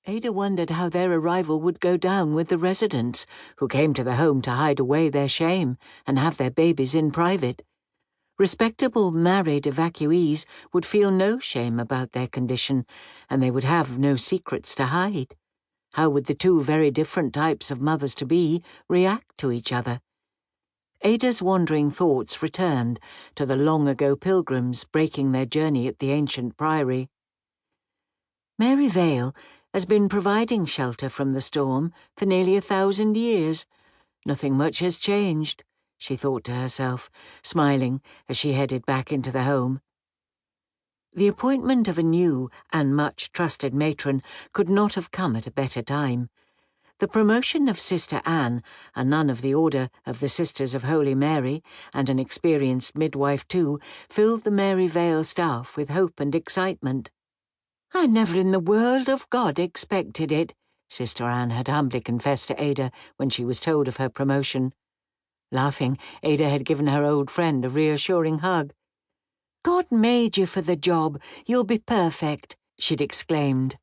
Ada wondered how their arrival would go down with the residents, who came to the home to hide away their shame and have their babies in private. Respectable married evacuees would feel no shame about their condition, and they would have no secrets to hide. How would the two very different types of mothers-to-be react to each other? Ada's wandering thoughts returned to the long-ago pilgrims breaking their journey at the ancient priory. Mary Vale has been providing shelter from the storm for nearly 1,000 years. Nothing much has changed, she thought to herself, smiling as she headed back into the home. The appointment of a new and much trusted matron could not have come at a better time. The promotion of Sister Anne, a nun of the Order of the Sisters of Holy Mary, and an experienced midwife too, filled the Mary Vale staff with hope and excitement. "I never in the world of God expected it," Sister Anne had humbly confessed to Ada when she was told of her promotion. Laughing, Ada had given her old friend a reassuring hug. "God made you for the job. You'll be perfect," she'd exclaimed.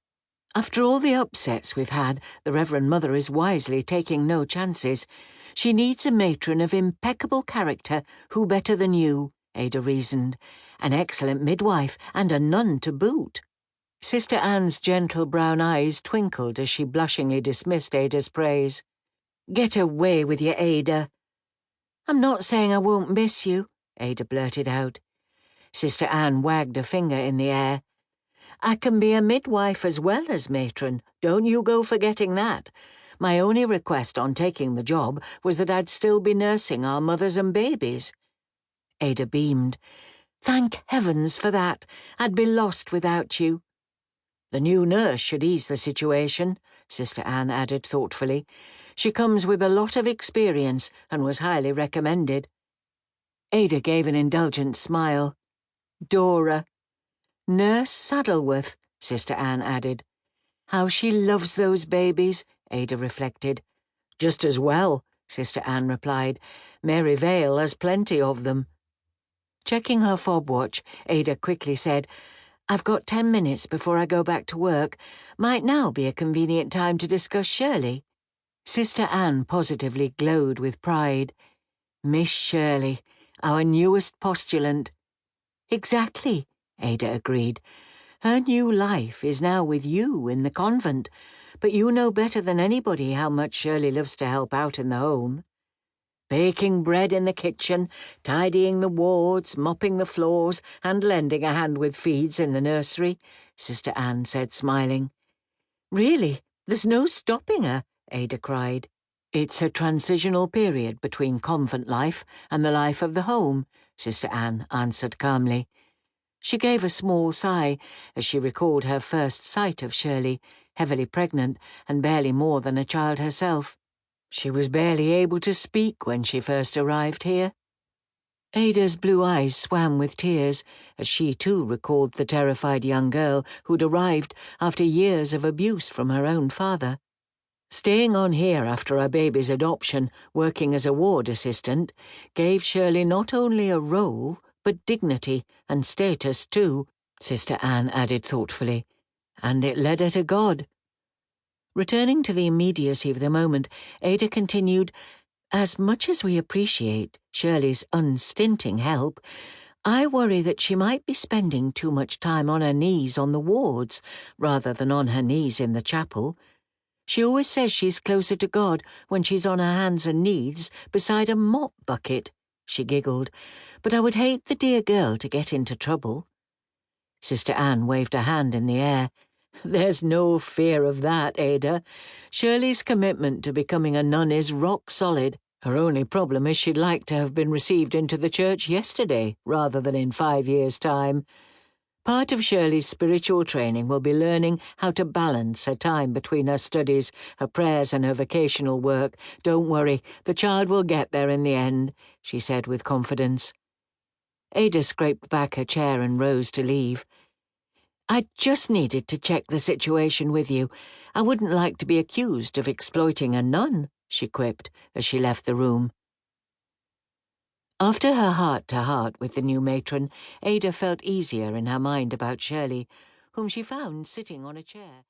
"After all the upsets we've had, the Reverend Mother is wisely taking no chances. She needs a matron of impeccable character, who better than you," Ada reasoned. "An excellent midwife and a nun to boot." Sister Anne's gentle brown eyes twinkled as she blushingly dismissed Ada's praise. "Get away with you, Ada." "I'm not saying I won't miss you," Ada blurted out. Sister Anne wagged a finger in the air. "I can be a midwife as well as matron. Don't you go forgetting that. My only request on taking the job was that I'd still be nursing our mothers and babies." Ada beamed. "Thank heavens for that. I'd be lost without you." "The new nurse should ease the situation," Sister Anne added thoughtfully. "She comes with a lot of experience and was highly recommended." Ada gave an indulgent smile. "Dora." "Nurse Saddleworth," Sister Anne added. "How she loves those babies," Ada reflected. "Just as well," Sister Anne replied. "Mary Vale has plenty of them." Checking her fob watch, Ada quickly said, "I've got 10 minutes before I go back to work. Might now be a convenient time to discuss Shirley." Sister Anne positively glowed with pride. "Miss Shirley, our newest postulant." "Exactly," Ada agreed. "Her new life is now with you in the convent, but you know better than anybody how much Shirley loves to help out in the home. Baking bread in the kitchen, tidying the wards, mopping the floors, and lending a hand with feeds in the nursery," Sister Anne said, smiling. "Really, there's no stopping her," Ada cried. "It's a transitional period between convent life and the life of the home," Sister Anne answered calmly. She gave a small sigh as she recalled her first sight of Shirley, heavily pregnant and barely more than a child herself. She was barely able to speak when she first arrived here. Ada's blue eyes swam with tears as she too recalled the terrified young girl who'd arrived after years of abuse from her own father. Staying on here after her baby's adoption, working as a ward assistant, gave Shirley not only a role, but dignity and status too, Sister Anne added thoughtfully. And it led her to God. Returning to the immediacy of the moment, Ada continued, "As much as we appreciate Shirley's unstinting help, I worry that she might be spending too much time on her knees on the wards rather than on her knees in the chapel. She always says she's closer to God when she's on her hands and knees beside a mop bucket," she giggled, "but I would hate the dear girl to get into trouble." Sister Anne waved a hand in the air. "There's no fear of that, Ada. Shirley's commitment to becoming a nun is rock solid. Her only problem is she'd like to have been received into the church yesterday rather than in 5 years' time. Part of Shirley's spiritual training will be learning how to balance her time between her studies, her prayers and her vocational work. Don't worry, the child will get there in the end," she said with confidence. Ada scraped back her chair and rose to leave. "I just needed to check the situation with you. I wouldn't like to be accused of exploiting a nun," she quipped as she left the room. After her heart-to-heart with the new matron, Ada felt easier in her mind about Shirley, whom she found sitting on a chair.